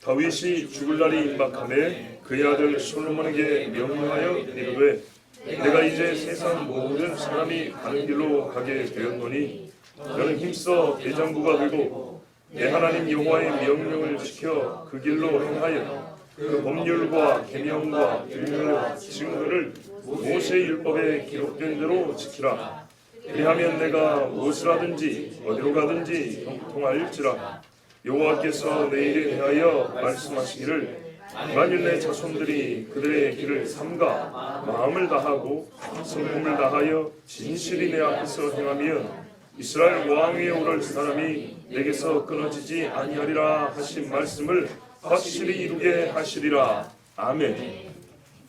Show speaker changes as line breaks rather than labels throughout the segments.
다윗이 죽을 날이 임박하매 그의 아들 솔로몬에게 명령하여 이르되 내가 이제 세상 모든 사람이 가는 길로 가게 되었노니 너는 힘써 대장부가 되고 내 하나님 여호와의 명령을 지켜 그 길로 행하여 그 법률과 계명과 규례와 징조를 모세의 율법에 기록된 대로 지키라. 그리하면 내가 무엇을 하든지 어디로 가든지 형통할지라. 여호와께서 내일에 대하여 말씀하시기를 만일 내 자손들이 그들의 길을 삼가 마음을 다하고 성품을 다하여 진실이 내 앞에서 행하면 이스라엘 왕 위에 오를 사람이 내게서 끊어지지 아니하리라 하신 말씀을 확실히 이루게 하시리라. 아멘.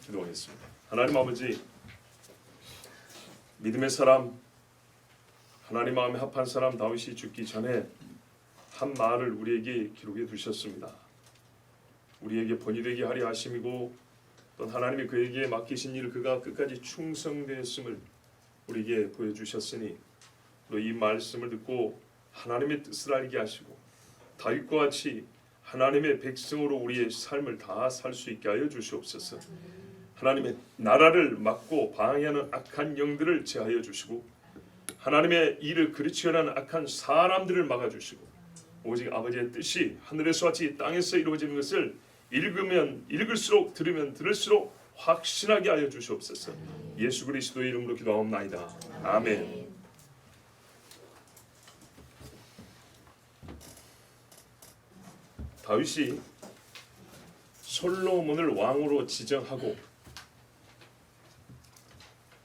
기도하겠습니다. 하나님 아버지, 믿음의 사람, 하나님 마음에 합한 사람 다윗이 죽기 전에 한 말을 우리에게 기록해 두셨습니다. 우리에게 본이 되게 하려 하심이고 또 하나님이 그에게 맡기신 일을 그가 끝까지 충성되었음을 우리에게 보여주셨으니 또 이 말씀을 듣고 하나님의 뜻을 알게 하시고 다윗과 같이 하나님의 백성으로 우리의 삶을 다 살 수 있게 하여 주시옵소서. 하나님의 나라를 막고 방해하는 악한 영들을 제하여 주시고 하나님의 일을 그르치려는 악한 사람들을 막아주시고 오직 아버지의 뜻이 하늘에서 같이 땅에서 이루어지는 것을 읽으면 읽을수록 들으면 들을수록 확신하게 하여 주시옵소서. 예수 그리스도의 이름으로 기도하옵나이다. 아멘. 다윗이 솔로몬을 왕으로 지정하고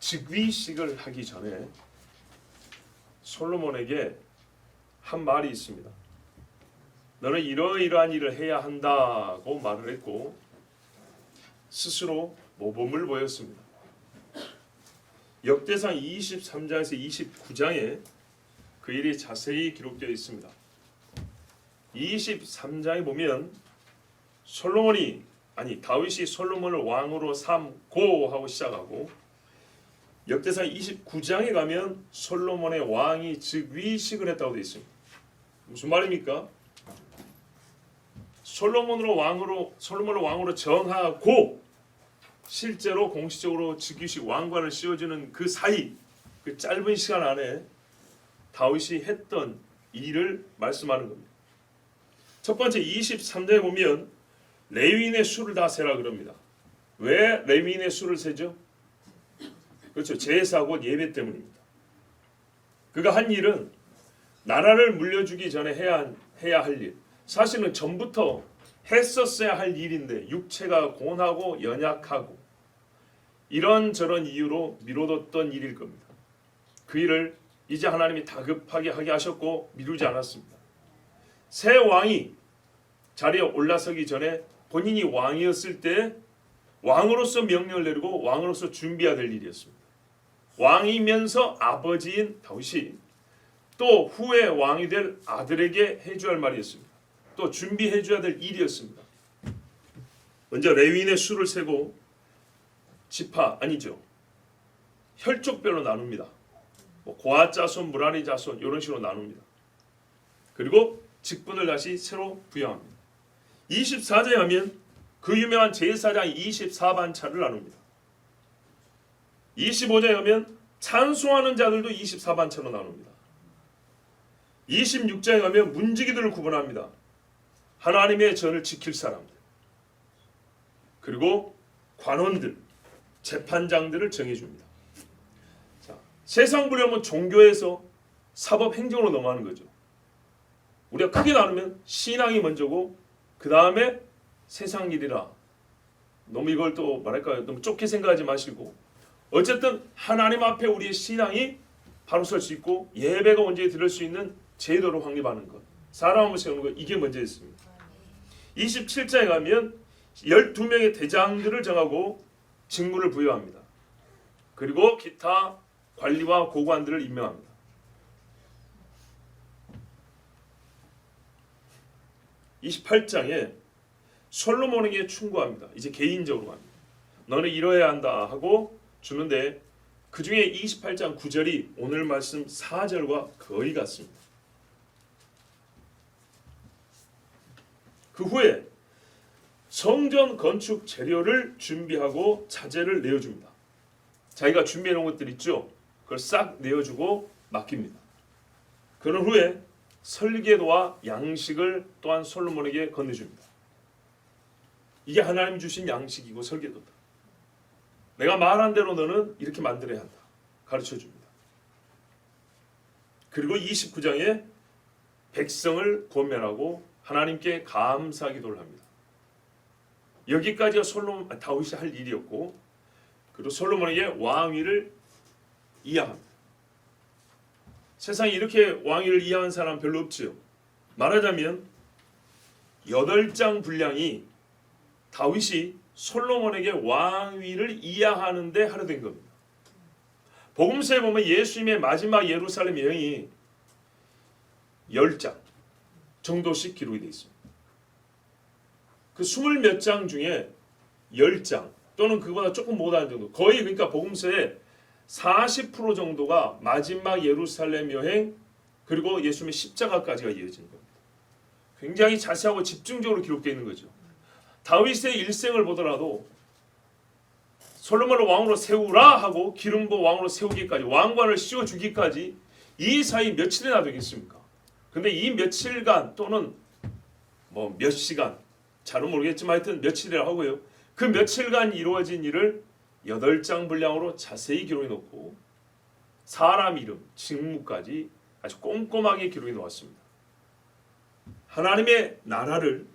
즉위식을 하기 전에 솔로몬에게 한 말이 있습니다. 너는 이러이러한 일을 해야 한다고 말을 했고 스스로 모범을 보였습니다. 역대상 23장에서 29장에 그 일이 자세히 기록되어 있습니다. 23장에 보면 다윗이 솔로몬을 왕으로 삼고 하고 시작하고 역대상 29장에 가면 솔로몬의 왕이 즉위식을 했다고 되어 있습니다. 무슨 말입니까? 솔로몬을 왕으로 정하고 실제로 공식적으로 즉위식 왕관을 씌워주는 그 사이, 그 짧은 시간 안에 다윗이 했던 일을 말씀하는 겁니다. 첫 번째 23장에 보면 레위인의 수를 다 세라 그럽니다. 왜 레위인의 수를 세죠? 그렇죠. 제사고 예배 때문입니다. 그가 한 일은 나라를 물려주기 전에 해야 할 일. 사실은 전부터 했었어야 할 일인데 육체가 고나고 연약하고 이런저런 이유로 미뤄뒀던 일일 겁니다. 그 일을 이제 하나님이 다급하게 하게 하셨고 미루지 않았습니다. 새 왕이 자리에 올라서기 전에 본인이 왕이었을 때 왕으로서 명령을 내리고 왕으로서 준비해야 될 일이었습니다. 왕이면서 아버지인 다윗이 또 후에 왕이 될 아들에게 해줘야 할 말이었습니다. 또 준비해줘야 될 일이었습니다. 먼저 레위인의 수를 세고 혈족별로 나눕니다. 고앗 자손, 무라리 자손 이런 식으로 나눕니다. 그리고 직분을 다시 새로 부여합니다. 24장에 하면 그 유명한 제사장 24반차를 나눕니다. 25장에 가면 찬송하는 자들도 24반차로 나눕니다. 26장에 가면 문지기들을 구분합니다. 하나님의 전을 지킬 사람들, 그리고 관원들, 재판장들을 정해줍니다. 자, 세상 분류하면 종교에서 사법 행정으로 넘어가는 거죠. 우리가 크게 나누면 신앙이 먼저고 그 다음에 세상 일이라. 너무 이걸 또 너무 좁게 생각하지 마시고 어쨌든 하나님 앞에 우리의 신앙이 바로 설 수 있고 예배가 온전히 드릴 수 있는 제도를 확립하는 것, 사람을 세우는 것, 이게 먼저 있습니다. 27장에 가면 12명의 대장들을 정하고 직무를 부여합니다. 그리고 기타 관리와 고관들을 임명합니다. 28장에 솔로몬에게 충고합니다. 이제 개인적으로 합니다. 너는 이뤄야 한다 하고 주는데 그 중에 28장 9절이 오늘 말씀 4절과 거의 같습니다. 그 후에 성전 건축 재료를 준비하고 자재를 내어줍니다. 자기가 준비해 놓은 것들 있죠. 그걸 싹 내어주고 맡깁니다. 그런 후에 설계도와 양식을 또한 솔로몬에게 건네줍니다. 이게 하나님 주신 양식이고 설계도다. 내가 말한 대로 너는 이렇게 만들어야 한다. 가르쳐줍니다. 그리고 29장에 백성을 권면하고 하나님께 감사 기도를 합니다. 여기까지가 다윗이 할 일이었고, 그리고 솔로몬에게 왕위를 이양합니다. 세상에 이렇게 왕위를 이양한 사람 별로 없지요. 말하자면 8장 분량이 다윗이 솔로몬에게 왕위를 이양하는데 하루된 겁니다. 복음서에 보면 예수님의 마지막 예루살렘 여행이 10장 정도씩 기록이 되어 있습니다. 그 20몇 장 중에 10장 또는 그보다 조금 못하는 정도, 거의 그러니까 복음서의 40% 정도가 마지막 예루살렘 여행 그리고 예수님의 십자가까지가 이어지는 겁니다. 굉장히 자세하고 집중적으로 기록되어 있는 거죠. 다윗의 일생을 보더라도 솔로몬을 왕으로 세우라 하고 기름 부어 왕으로 세우기까지, 왕관을 씌워주기까지 이 사이 며칠이나 되겠습니까? 근데 이 며칠간 또는 뭐 몇 시간, 잘은 모르겠지만 하여튼 며칠이라 하고요. 그 며칠간 이루어진 일을 8장 분량으로 자세히 기록해 놓고 사람 이름, 직무까지 아주 꼼꼼하게 기록해 놓았습니다. 하나님의 나라를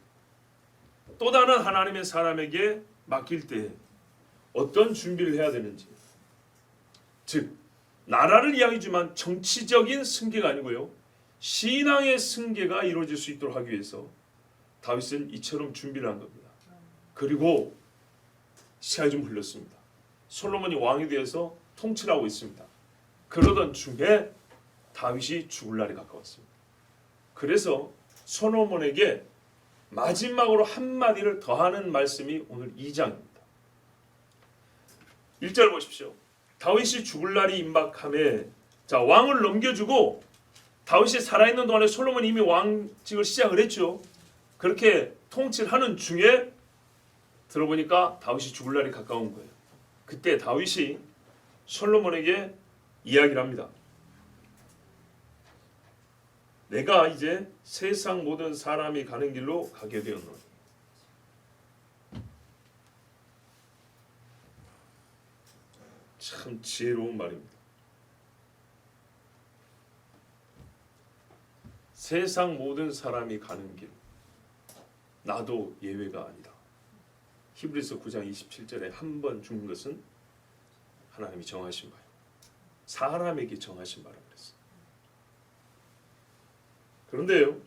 또 다른 하나님의 사람에게 맡길 때 어떤 준비를 해야 되는지, 즉 나라를 이야기지만 정치적인 승계가 아니고요, 신앙의 승계가 이루어질 수 있도록 하기 위해서 다윗은 이처럼 준비를 한 겁니다. 그리고 시간이 좀 흘렀습니다. 솔로몬이 왕이 되어서 통치를 하고 있습니다. 그러던 중에 다윗이 죽을 날이 가까웠습니다. 그래서 솔로몬에게 마지막으로 한마디를 더하는 말씀이 오늘 2장입니다. 1절 보십시오. 다윗이 죽을 날이 임박함에, 자, 왕을 넘겨주고 다윗이 살아있는 동안에 솔로몬이 이미 왕직을 시작을 했죠. 그렇게 통치를 하는 중에 들어보니까 다윗이 죽을 날이 가까운 거예요. 그때 다윗이 솔로몬에게 이야기를 합니다. 내가 이제 세상 모든 사람이 가는 길로 가게 되었노니. 참 지혜로운 말입니다. 세상 모든 사람이 가는 길, 나도 예외가 아니다. 히브리서 9장 27절에 한 번 죽는 것은 하나님이 정하신 바예요. 사람에게 정하신 바라고 그랬어요. 그런데요,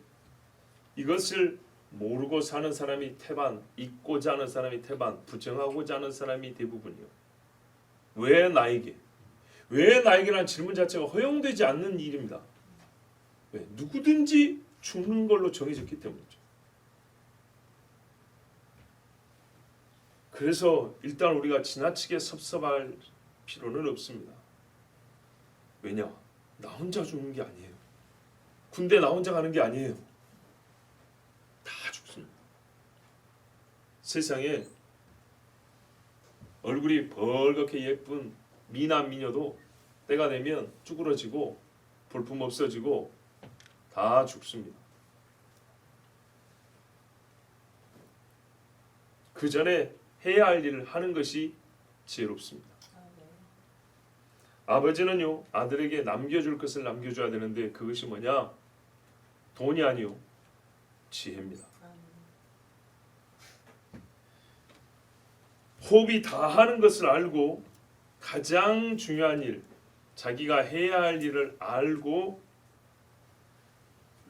이것을 모르고 사는 사람이 태반, 잊고자 하는 사람이 태반, 부정하고자 하는 사람이 대부분이요. 왜 나에게? 왜 나에게라는 질문 자체가 허용되지 않는 일입니다. 왜? 누구든지 죽는 걸로 정해졌기 때문이죠. 그래서 일단 우리가 지나치게 섭섭할 필요는 없습니다. 왜냐? 나 혼자 죽는 게 아니에요. 군대 나 혼자 가는 게 아니에요. 다 죽습니다. 세상에 얼굴이 벌겋게 예쁜 미남 미녀도 때가 되면 쭈그러지고 볼품 없어지고 다 죽습니다. 그 전에 해야 할 일을 하는 것이 지혜롭습니다. 아버지는요, 아들에게 남겨줄 것을 남겨줘야 되는데 그것이 뭐냐? 돈이 아니요, 지혜입니다. 호흡이 다 하는 것을 알고 가장 중요한 일, 자기가 해야 할 일을 알고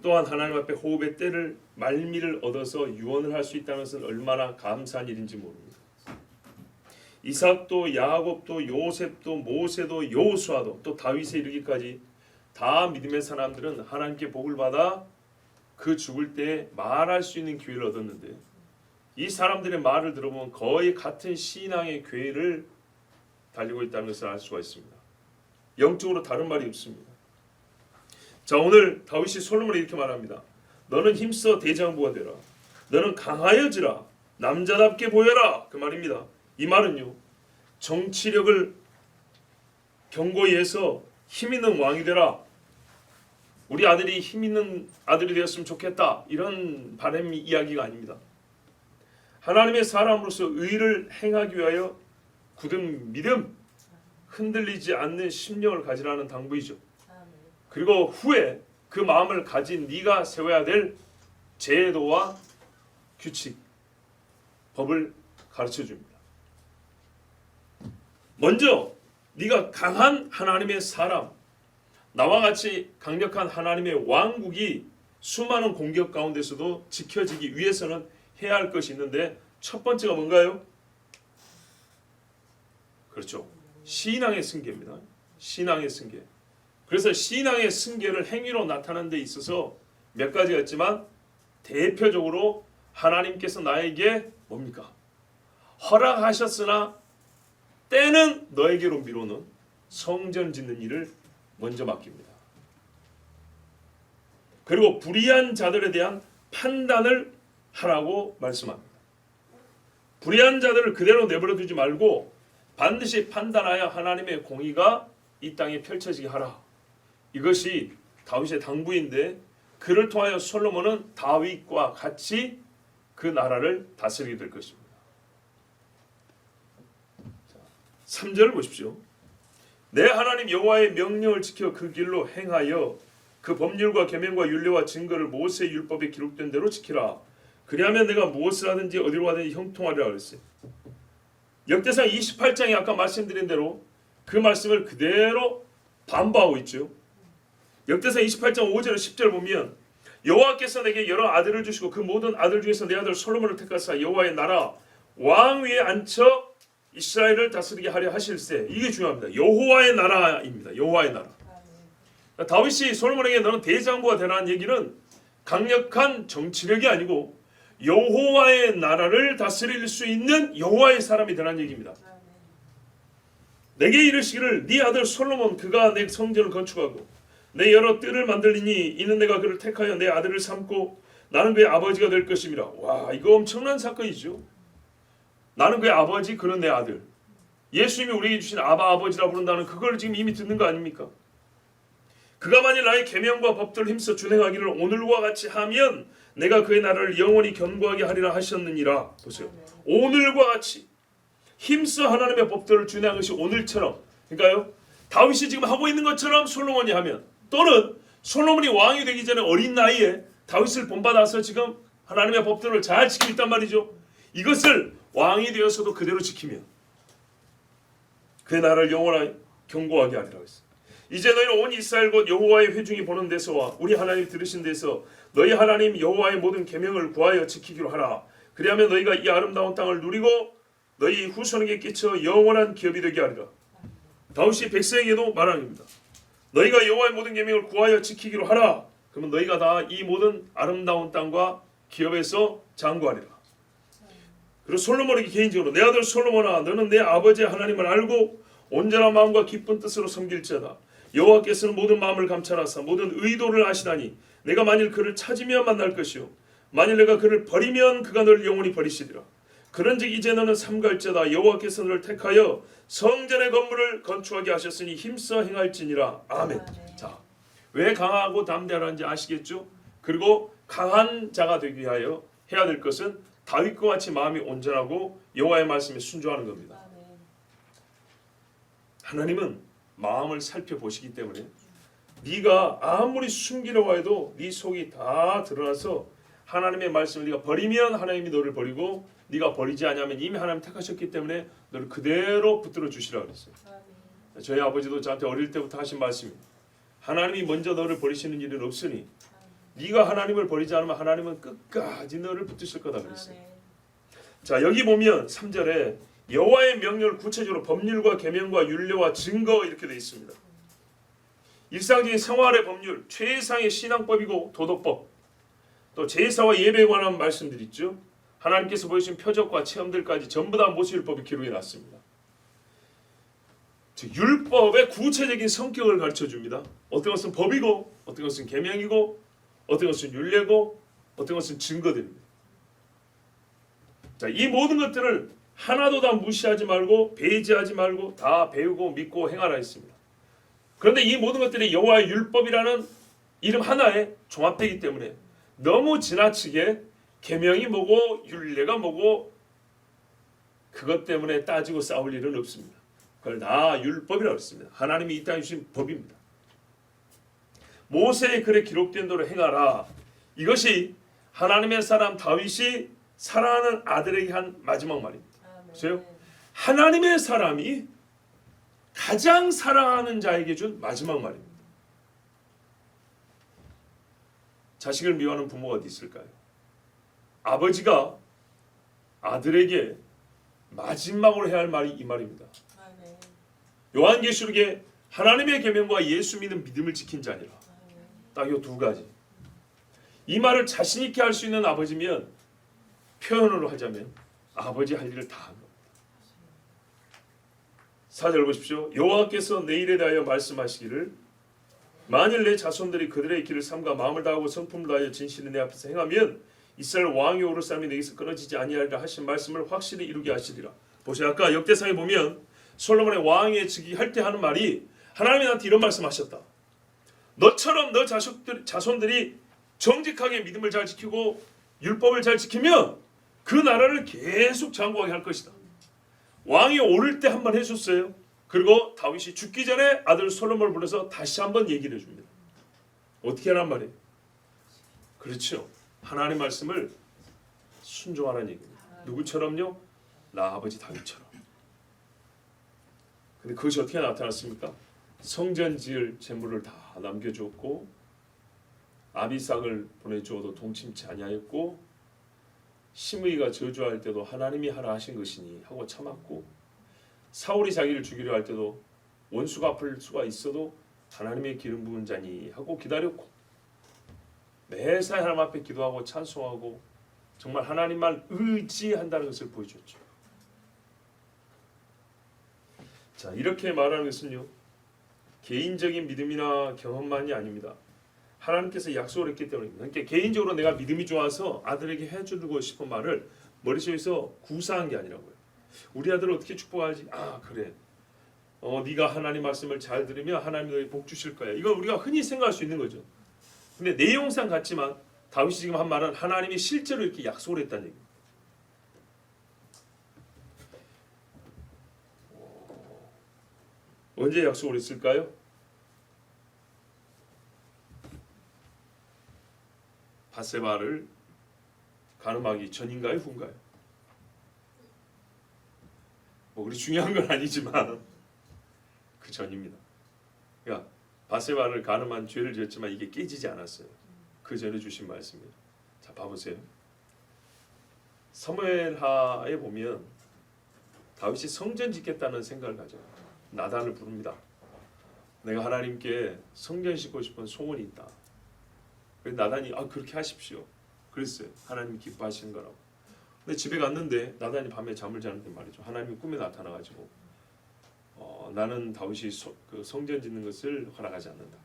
또한 하나님 앞에 호흡의 때를 말미를 얻어서 유언을 할 수 있다는 것은 얼마나 감사한 일인지 모릅니다. 이삭도 야곱도 요셉도 모세도 여호수아도 또 다윗에 이르기까지 다 믿음의 사람들은 하나님께 복을 받아 그 죽을 때 말할 수 있는 기회를 얻었는데, 이 사람들의 말을 들어보면 거의 같은 신앙의 궤를 달리고 있다는 것을 알 수가 있습니다. 영적으로 다른 말이 없습니다. 자, 오늘 다윗이 솔로몬에 이렇게 말합니다. 너는 힘써 대장부가 되라. 너는 강하여지라. 남자답게 보여라 그 말입니다. 이 말은요, 정치력을 견고히 해서 힘 있는 왕이 되라, 우리 아들이 힘 있는 아들이 되었으면 좋겠다, 이런 바람 이야기가 아닙니다. 하나님의 사람으로서 의를 행하기 위하여 굳은 믿음, 흔들리지 않는 심령을 가지라는 당부이죠. 그리고 후에 그 마음을 가진 네가 세워야 될 제도와 규칙, 법을 가르쳐 줍니다. 먼저 네가 강한 하나님의 사람, 나와 같이 강력한 하나님의 왕국이 수많은 공격 가운데서도 지켜지기 위해서는 해야 할 것이 있는데, 첫 번째가 뭔가요? 그렇죠. 신앙의 승계입니다. 신앙의 승계. 그래서 신앙의 승계를 행위로 나타내는 데 있어서 몇 가지가 있지만, 대표적으로 하나님께서 나에게 뭡니까? 허락하셨으나 때는 너에게로 미루는 성전 짓는 일을 먼저 맡깁니다. 그리고 불의한 자들에 대한 판단을 하라고 말씀합니다. 불의한 자들을 그대로 내버려 두지 말고 반드시 판단하여 하나님의 공의가 이 땅에 펼쳐지게 하라. 이것이 다윗의 당부인데, 그를 통하여 솔로몬은 다윗과 같이 그 나라를 다스리게 될 것입니다. 3절을 보십시오. 내 하나님 여호와의 명령을 지켜 그 길로 행하여 그 법률과 계명과 율례와 증거를 모세의 율법에 기록된 대로 지키라. 그리하면 내가 무엇을 하든지 어디로 가든지 형통하리라 그랬어요. 역대상 28장에 아까 말씀드린 대로 그 말씀을 그대로 반복하고 있죠. 역대상 28장 5절 10절 보면, 여호와께서 내게 여러 아들을 주시고 그 모든 아들 중에서 내 아들 솔로몬을 택하사 여호와의 나라 왕 위에 앉혀 이스라엘을 다스리게 하려 하실세. 이게 중요합니다. 여호와의 나라입니다. 여호와의 나라. 다윗이 솔로몬에게 너는 대장부가 되라는 얘기는 강력한 정치력이 아니고 여호와의 나라를 다스릴 수 있는 여호와의 사람이 되라는 얘기입니다. 내게 이르시기를 네 아들 솔로몬 그가 내 성전을 건축하고 내 여러 뜰을 만들리니 이는 내가 그를 택하여 내 아들을 삼고 나는 그의 아버지가 될 것임이라. 와, 이거 엄청난 사건이죠. 나는 그의 아버지, 그는 내 아들. 예수님이 우리에게 주신 아바 아버지라 부른다는 그걸 지금 이미 듣는 거 아닙니까? 그가 만일 나의 계명과 법들을 힘써 준행하기를 오늘과 같이 하면 내가 그의 나라를 영원히 견고하게 하리라 하셨느니라. 보세요. 오늘과 같이 힘써 하나님의 법들을 준행한 것이 오늘처럼, 그러니까요, 다윗이 지금 하고 있는 것처럼 솔로몬이 하면, 또는 솔로몬이 왕이 되기 전에 어린 나이에 다윗을 본받아서 지금 하나님의 법들을 잘 지키고 있단 말이죠. 이것을 왕이 되어서도 그대로 지키면 그의 나라를 영원히 견고하게 하리라 했어요. 이제 너희는 온 이스라엘 곧 여호와의 회중이 보는 데서와 우리 하나님 들으신 데서 너희 하나님 여호와의 모든 계명을 구하여 지키기로 하라. 그리하면 너희가 이 아름다운 땅을 누리고 너희 후손에게 끼쳐 영원한 기업이 되게 하리라. 다윗이 백성에게도 말합니다. 너희가 여호와의 모든 계명을 구하여 지키기로 하라. 그러면 너희가 다 이 모든 아름다운 땅과 기업에서 장구하리라. 그리고 솔로몬에게 개인적으로 내 아들 솔로몬아, 너는 내 아버지의 하나님을 알고 온전한 마음과 기쁜 뜻으로 섬길지어다. 여호와께서는 모든 마음을 감찰하사 모든 의도를 아시나니 내가 만일 그를 찾으면 만날 것이요 만일 내가 그를 버리면 그가 너를 영원히 버리시리라. 그런즉 이제 너는 삼갈지어다. 여호와께서 너를 택하여 성전의 건물을 건축하게 하셨으니 힘써 행할지니라. 아멘. 자, 왜 강하고 담대하는지 아시겠죠? 그리고 강한 자가 되기 위하여 해야 될 것은 다윗과 같이 마음이 온전하고 여호와의 말씀에 순종하는 겁니다. 하나님은 마음을 살펴보시기 때문에 네가 아무리 숨기려고 해도 네 속이 다 드러나서 하나님의 말씀을 네가 버리면 하나님이 너를 버리고, 네가 버리지 않으면 이미 하나님 택하셨기 때문에 너를 그대로 붙들어 주시라고 그랬어요. 저희 아버지도 저한테 어릴 때부터 하신 말씀입니다. 하나님이 먼저 너를 버리시는 일은 없으니 네가 하나님을 버리지 않으면 하나님은 끝까지 너를 붙드실 거다 그랬어요. 자, 여기 보면 3절에 여호와의 명령을 구체적으로 법률과 계명과 율례와 증거 이렇게 되어 있습니다. 일상적인 생활의 법률, 최상의 신앙법이고 도덕법, 또 제사와 예배에 관한 말씀들이 있죠. 하나님께서 보여주신 표적과 체험들까지 전부 다 모세율법에 기록해 놨습니다. 즉 율법의 구체적인 성격을 가르쳐 줍니다. 어떤 것은 법이고, 어떤 것은 계명이고, 어떤 것은 율례고, 어떤 것은 증거들입니다. 자, 이 모든 것들을 하나도 다 무시하지 말고 배제하지 말고 다 배우고 믿고 행하라 했습니다. 그런데 이 모든 것들이 여호와의 율법이라는 이름 하나에 종합되기 때문에 너무 지나치게 계명이 뭐고 율례가 뭐고 그것 때문에 따지고 싸울 일은 없습니다. 그걸 다 율법이라고 했습니다. 하나님이 이 땅에 주신 법입니다. 모세의 글에 기록된 대로 행하라. 이것이 하나님의 사람 다윗이 사랑하는 아들에게 한 마지막 말입니다. 보세요. 하나님의 사람이 가장 사랑하는 자에게 준 마지막 말입니다. 자식을 미워하는 부모가 어디 있을까요? 아버지가 아들에게 마지막으로 해야 할 말이 이 말입니다. 요한계시록에 하나님의 계명과 예수 믿는 믿음을 지킨 자니라. 딱 이 두 가지. 이 말을 자신 있게 할 수 있는 아버지면 표현으로 하자면 아버지 할 일을 다 한 겁니다. 4절 보십시오. 여호와께서 내 일에 대하여 말씀하시기를 만일 내 자손들이 그들의 길을 삼가 마음을 다하고 성품을 다하여 진실히 내 앞에서 행하면 이스라엘 왕이 오를 사람이 내게서 끊어지지 아니하리라 하신 말씀을 확실히 이루게 하시리라. 보세요. 아까 역대상에 보면 솔로몬의 왕위에 즉위할 때 하는 말이 하나님이 나한테 이런 말씀하셨다. 너처럼 너 자손들이 정직하게 믿음을 잘 지키고 율법을 잘 지키면 그 나라를 계속 장구하게 할 것이다. 왕이 오를 때 한 번 해줬어요. 그리고 다윗이 죽기 전에 아들 솔로몬을 불러서 다시 한번 얘기를 해줍니다. 어떻게 하란 말이에요? 그렇죠. 하나님 말씀을 순종하라는 얘기입니다. 누구처럼요? 나 아버지 다윗처럼. 근데 그것이 어떻게 나타났습니까? 성전 지을 재물을 다 남겨주었고 아비삭을 보내주어도 동침치 아니하였고 시므이가 저주할 때도 하나님이 하라 하신 것이니 하고 참았고 사울이 자기를 죽이려 할 때도 원수가 아플 수가 있어도 하나님의 기름 부은 자니 하고 기다렸고 매사 하나님 앞에 기도하고 찬송하고 정말 하나님만 의지한다는 것을 보여줬죠. 자, 이렇게 말하는 것은요 개인적인 믿음이나 경험만이 아닙니다. 하나님께서 약속을 했기 때문입니다. 그러니까 개인적으로 내가 믿음이 좋아서 아들에게 해주고 싶은 말을 머릿속에서 구사한 게 아니라고요. 우리 아들을 어떻게 축복하지? 아 그래. 네가 하나님 말씀을 잘 들으면 하나님이 너에게 복 주실 거야. 이건 우리가 흔히 생각할 수 있는 거죠. 근데 내용상 같지만 다윗이 지금 한 말은 하나님이 실제로 이렇게 약속을 했다는 얘기입니다. 언제 약속을 했을까요? 바세바를 간음하기 전인가요? 후인가요? 뭐 그리 중요한 건 아니지만 그 전입니다. 그러니까 바세바를 간음한 죄를 지었지만 이게 깨지지 않았어요. 그 전에 주신 말씀입니다. 자, 봐보세요. 사무엘하에 보면 다윗이 성전 짓겠다는 생각을 가져요. 나단을 부릅니다. 내가 하나님께 성전 짓고 싶은 소원이 있다. 나단이 그렇게 하십시오. 그랬어요. 하나님이 기뻐하시는 거라고. 근데 집에 갔는데 나단이 밤에 잠을 자는데 말이죠. 하나님이 꿈에 나타나가지고 나는 다윗이 그 성전 짓는 것을 허락하지 않는다.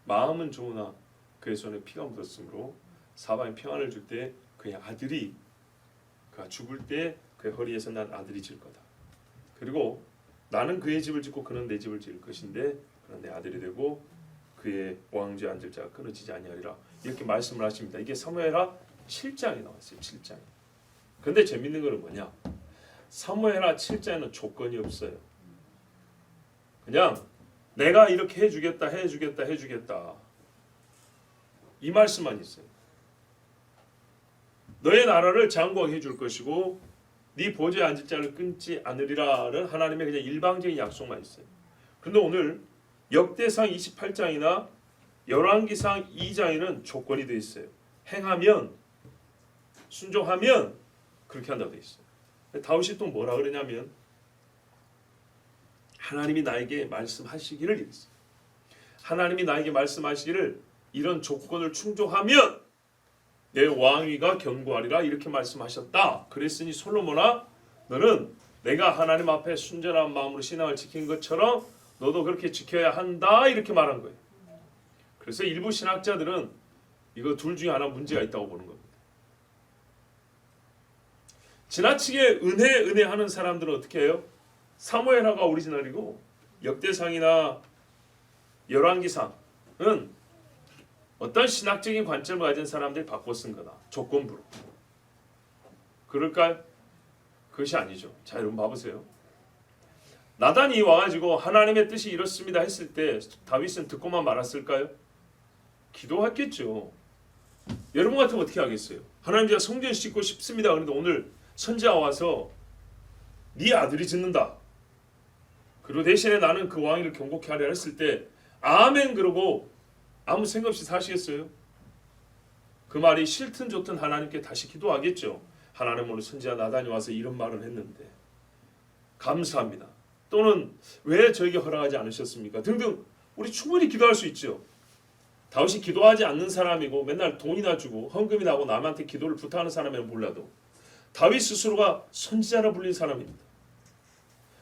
마음은 좋으나 그의 손에 피가 묻었으므로 사방에 평안을 줄 때 그의 아들이 그가 죽을 때 그의 허리에서 난 아들이 질 거다. 그리고 나는 그의 집을 짓고 그는 내 집을 지을 것인데 그는 내 아들이 되고 그의 왕좌에 앉을 자가 끊어지지 아니하리라. 이렇게 말씀을 하십니다. 이게 사무엘하 7장에 나왔어요. 7장. 근데 재밌는 거는 뭐냐? 사무엘하 7장에는 조건이 없어요. 그냥 내가 이렇게 해주겠다 이 말씀만 있어요. 너의 나라를 장구하게 해줄 것이고 네 보좌에 앉을 자를 끊지 않으리라는 하나님의 그냥 일방적인 약속만 있어요. 그런데 오늘 역대상 28장이나 열왕기상 2장에는 조건이 되어 있어요. 행하면 순종하면 그렇게 한다고 되어 있어요. 다윗이 또 뭐라 그러냐면 하나님이 나에게 말씀하시기를 이랬어요. 하나님이 나에게 말씀하시기를 이런 조건을 충족하면 내 왕위가 견고하리라 이렇게 말씀하셨다. 그랬으니 솔로몬아 너는 내가 하나님 앞에 순전한 마음으로 신앙을 지킨 것처럼 너도 그렇게 지켜야 한다 이렇게 말한 거예요. 그래서 일부 신학자들은 이거 둘 중에 하나 문제가 있다고 보는 겁니다. 지나치게 은혜 하는 사람들은 어떻게 해요? 사무엘하가 오리지널이고 역대상이나 열왕기상은 어떤 신학적인 관점을 가진 사람들이 바꿔 쓴 거다. 조건부로. 그럴까요? 그것이 아니죠. 자, 여러분 봐보세요. 나단이 와가지고 하나님의 뜻이 이렇습니다 했을 때 다윗은 듣고만 말았을까요? 기도했겠죠. 여러분 같으면 어떻게 하겠어요? 하나님 제가 성전 짓고 싶습니다. 그런데 오늘 선지자 와서 네 아들이 짓는다. 그리고 대신에 나는 그 왕위를 경고케 하려 했을 때 아멘 그러고 아무 생각 없이 사시겠어요? 그 말이 싫든 좋든 하나님께 다시 기도하겠죠. 하나님 오늘 선지자 나단이 와서 이런 말을 했는데 감사합니다. 또는 왜 저에게 허락하지 않으셨습니까? 등등 우리 충분히 기도할 수 있죠. 다윗이 기도하지 않는 사람이고 맨날 돈이나 주고 헌금이나 하고 남한테 기도를 부탁하는 사람이면 몰라도 다윗 스스로가 선지자라 불린 사람입니다.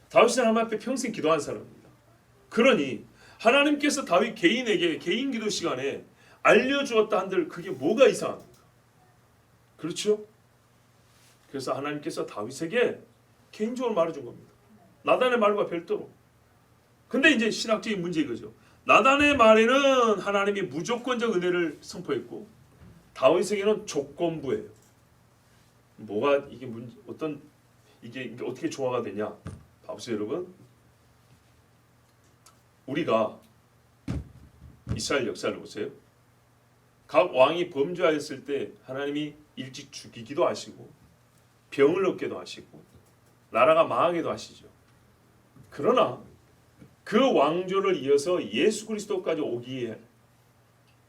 다윗은 하나님 앞에 평생 기도한 사람입니다. 그러니 하나님께서 다윗 개인에게 개인 기도 시간에 알려주었다 한들 그게 뭐가 이상합니까? 그렇죠? 그래서 하나님께서 다윗에게 개인적으로 말해준 겁니다. 나단의 말과 별도로. 근데 이제 신학적인 문제 이거죠. 나단의 말에는 하나님이 무조건적 은혜를 선포했고 다윗에게는 조건부예요. 뭐가 이게 어떤 이게 어떻게 조화가 되냐? 봐보세요, 여러분. 우리가 이스라엘 역사를 보세요. 각 왕이 범죄하였을 때 하나님이 일찍 죽이기도 하시고 병을 얻게도 하시고 나라가 망하게도 하시죠. 그러나 그 왕조를 이어서 예수 그리스도까지 오기에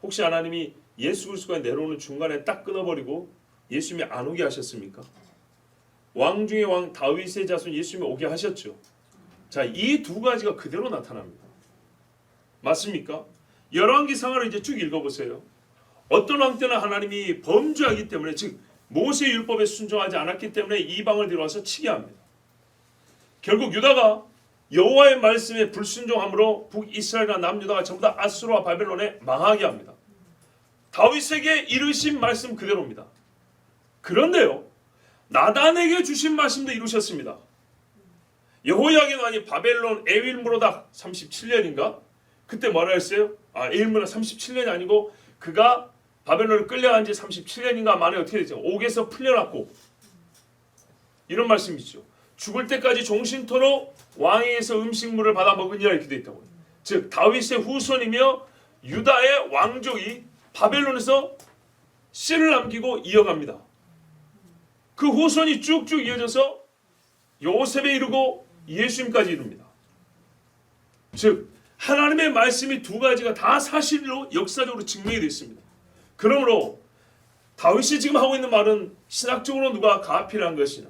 혹시 하나님이 예수 그리스도가 내려오는 중간에 딱 끊어버리고 예수님이 안 오게 하셨습니까? 왕 중에 왕 다윗의 자손 예수님이 오게 하셨죠. 자, 이 두 가지가 그대로 나타납니다. 맞습니까? 열왕기상을 이제 쭉 읽어보세요. 어떤 왕 때는 하나님이 범죄하기 때문에 즉 모세 율법에 순종하지 않았기 때문에 이방을 데려와서 치게 합니다. 결국 유다가 여호와의 말씀에 불순종함으로 북이스라엘과 남유다가 전부 다 아수르와 바벨론에 망하게 합니다. 다윗에게 이르신 말씀 그대로입니다. 그런데요, 나단에게 주신 말씀도 이루셨습니다. 여호야긴 왕이 바벨론 에윌무로닥 37년인가? 그때 뭐라 했어요? 에윌무로닥 37년이 아니고 그가 바벨론을 끌려간 지 37년인가 만에 어떻게 되죠? 옥에서 풀려났고 이런 말씀이죠. 죽을 때까지 종신토록 왕에게서 음식물을 받아 먹으니라 이렇게 되어 있다고요. 즉 다윗의 후손이며 유다의 왕족이 바벨론에서 씨를 남기고 이어갑니다. 그 후손이 쭉쭉 이어져서 요셉에 이르고 예수님까지 이릅니다. 즉 하나님의 말씀이 두 가지가 다 사실로 역사적으로 증명이 되어 있습니다. 그러므로 다윗이 지금 하고 있는 말은 신학적으로 누가 가필한 것이나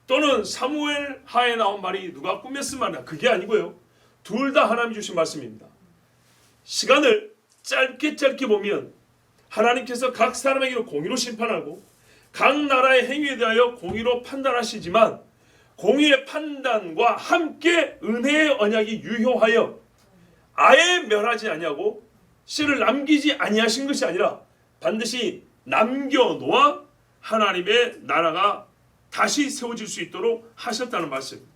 또는 사무엘 하에 나온 말이 누가 꾸몄은 말이나 그게 아니고요. 둘 다 하나님이 주신 말씀입니다. 시간을 짧게 보면 하나님께서 각 사람에게 공의로 심판하고 각 나라의 행위에 대하여 공의로 판단하시지만 공의의 판단과 함께 은혜의 언약이 유효하여 아예 멸하지 아니하고 씨를 남기지 아니하신 것이 아니라 반드시 남겨놓아 하나님의 나라가 다시 세워질 수 있도록 하셨다는 말씀입니다.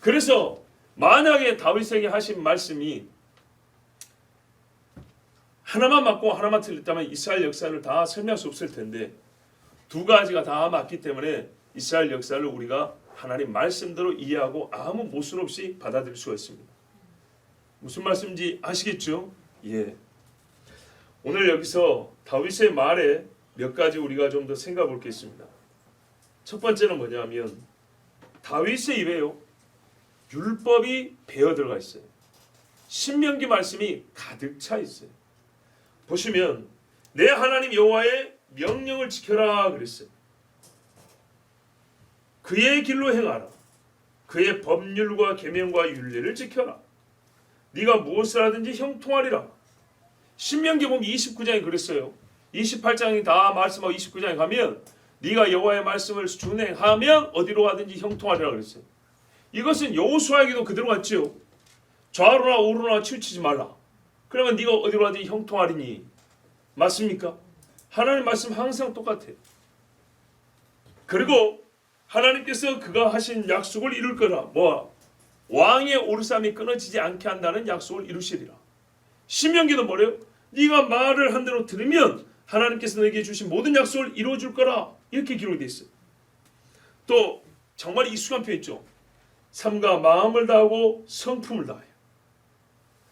그래서 만약에 다윗에게 하신 말씀이 하나만 맞고 하나만 틀렸다면 이스라엘 역사를 다 설명할 수 없을 텐데 두 가지가 다 맞기 때문에 이스라엘 역사를 우리가 하나님 말씀대로 이해하고 아무 모순 없이 받아들일 수가 있습니다. 무슨 말씀인지 아시겠죠? 예. 오늘 여기서 다윗의 말에 몇 가지 우리가 좀 더 생각해 볼 게 있습니다. 첫 번째는 뭐냐면 다윗의 입에요 율법이 배어 들어가 있어요. 신명기 말씀이 가득 차 있어요. 보시면 내 하나님 여호와의 명령을 지켜라 그랬어요. 그의 길로 행하라. 그의 법률과 계명과 율례를 지켜라. 네가 무엇을 하든지 형통하리라. 신명기 보면 29장에 그랬어요. 28장이 다 말씀하고 29장에 가면 네가 여호와의 말씀을 준행하면 어디로 가든지 형통하리라 그랬어요. 이것은 여호수아에게도 그대로 같죠. 좌로나 우로나 치우치지 말라. 그러면 네가 어디로 가든지 형통하리니. 맞습니까? 하나님 말씀 항상 똑같아요. 그리고 하나님께서 그가 하신 약속을 이룰 거라. 뭐 왕의 오르삼이 끊어지지 않게 한다는 약속을 이루시리라. 신명기도 뭐래요? 네가 말을 한 대로 들으면 하나님께서 너에게 주신 모든 약속을 이루어줄 거라. 이렇게 기록이 되어 있어요. 또 정말 익숙한 표현 있죠. 삼가 마음을 다하고 성품을 다하여.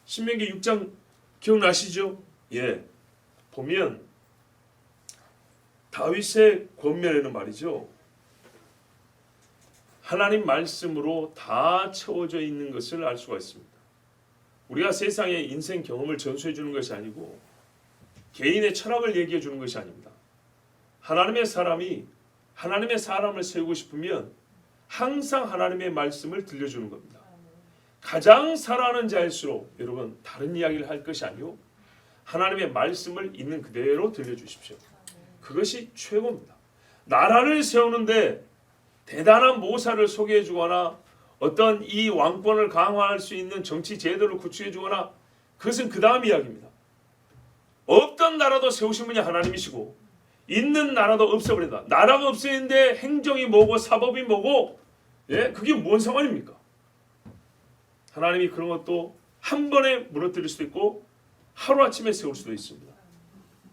신명기 6장 기억나시죠? 예. 보면 다윗의 권면에는 말이죠. 하나님 말씀으로 다 채워져 있는 것을 알 수가 있습니다. 우리가 세상의 인생 경험을 전수해 주는 것이 아니고 개인의 철학을 얘기해 주는 것이 아닙니다. 하나님의 사람을 세우고 싶으면 항상 하나님의 말씀을 들려주는 겁니다. 가장 사랑하는 자일수록 여러분 다른 이야기를 할 것이 아니요 하나님의 말씀을 있는 그대로 들려주십시오. 그것이 최고입니다. 나라를 세우는데 대단한 모사를 소개해 주거나 어떤 이 왕권을 강화할 수 있는 정치 제도를 구축해 주거나 그것은 그 다음 이야기입니다. 없던 나라도 세우신 분이 하나님이시고 있는 나라도 없애버린다. 나라가 없어지는데 행정이 뭐고 사법이 뭐고 예? 그게 뭔 상관입니까? 하나님이 그런 것도 한 번에 무너뜨릴 수도 있고 하루아침에 세울 수도 있습니다.